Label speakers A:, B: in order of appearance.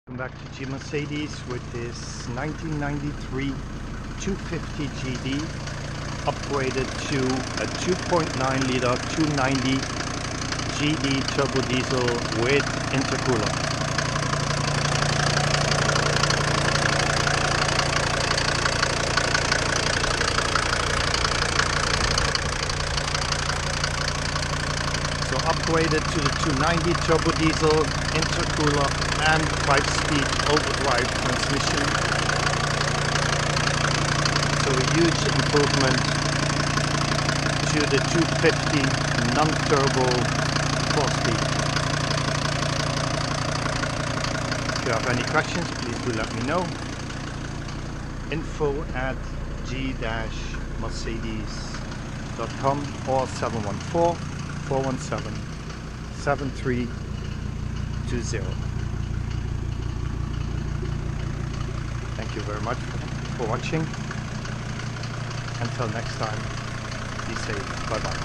A: Welcome back to G Mercedes with this 1993 250 GD upgraded to a 2.9 liter 290 GD turbo diesel with intercooler. So upgraded to the 290 turbo diesel, intercooler and 5-speed overdrive transmission. So a huge improvement to the 250 non-turbo 4-speed. If you have any questions, please do let me know. info@g-mercedes.com or 714-417-7320. Thank you very much for watching. Until next time, be safe. Bye bye.